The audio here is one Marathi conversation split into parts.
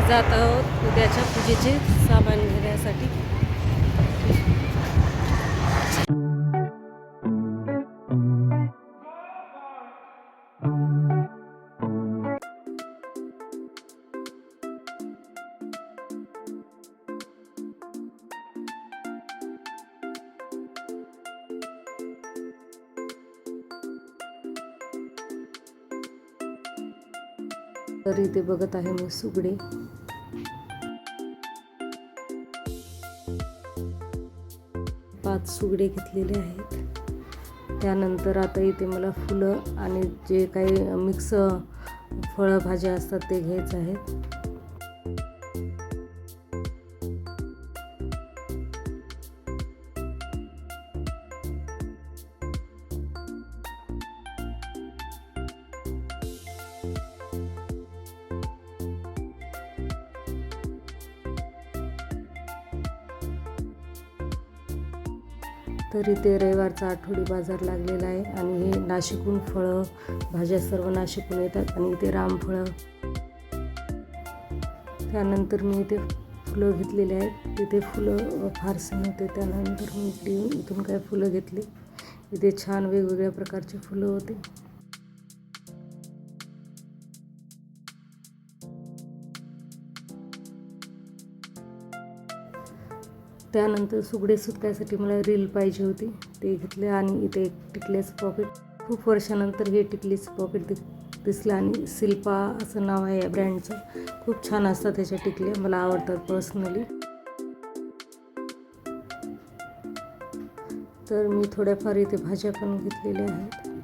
जात आहोत उद्याच्या पूजेचे सामान घेण्यासाठी. तर इथे बघत आहे मी सुगडे. पाच सुगडे घेतलेले आहेत. त्यानंतर आता इथे मला फुलं आणि जे काही मिक्स फळं भाज्या असतात ते घ्यायचं आहेत. तर इथे रविवारचा आठवडी बाजार लागलेला आहे आणि हे नाशिकहून फळं भाज्या सर्व नाशिकहून येतात आणि इथे रामफळं. त्यानंतर मी इथे फुलं घेतलेले आहेत. तिथे फुलं फारसे नव्हते. त्यानंतर मी इथून काय फुलं घेतली. इथे छान वेगवेगळ्या प्रकारचे फुलं होते. त्यानंतर सुगडे सुतकायसाठी मला रील पाहिजे होती, ते घेतले. आणि इथे एक टिकल्याचं पॉकेट. खूप वर्षानंतर हे टिकलीचं पॉकेट दिसलं आणि शिल्पा असं नाव आहे या ब्रँडचं. खूप छान असतात त्याच्या टिकल्या, मला आवडतात पर्सनली. तर मी थोड्याफार इथे भाज्या पण घेतलेल्या आहेत.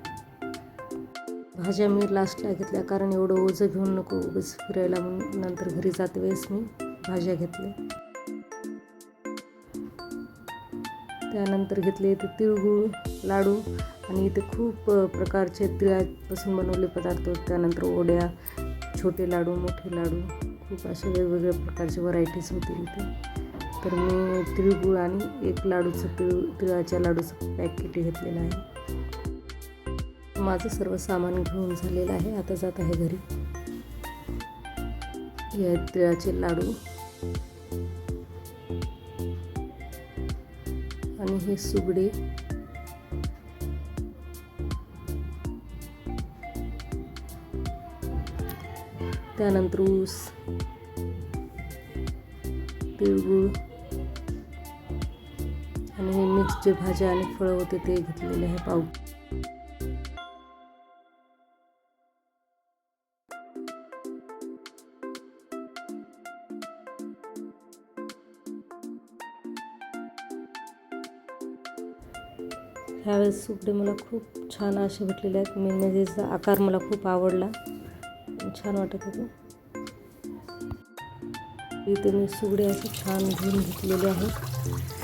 भाज्या मी लास्टला घेतल्या कारण एवढं ओझं घेऊन नको उगाच फिरायला, म्हणून नंतर घरी जाते वेळेस मी भाज्या घेतल्या. त्यानंतर घेतले इथे तिळगुळ लाडू आणि इथे खूप प्रकारचे तिळापासून बनवले पदार्थ. त्यानंतर ओढ्या, छोटे लाडू, मोठे लाडू, खूप असे वेगवेगळ्या प्रकारचे व्हरायटीज होते इथे. तर मी तिळगुळ आणि एक लाडूचं तिळाच्या लाडूचं पॅकेट घेतलेलं आहे. माझं सर्व सामान घेऊन झालेलं आहे. आता जात आहे घरी. हे तिळाचे लाडू आणि हे सुगडे. त्यानंतर ऊस, तिळगुळ आणि हे मिक्स जे भाज्या आणि फळं होते ते घेतलेले आहे पाव. ह्यावेळेस सुगडे मला खूप छान असे भेटलेले आहेत. मेणबत्तीचा आकार मला खूप आवडला, छान वाटत होते. इथे मी सुगडे असे छान धुवून घेतलेले आहेत.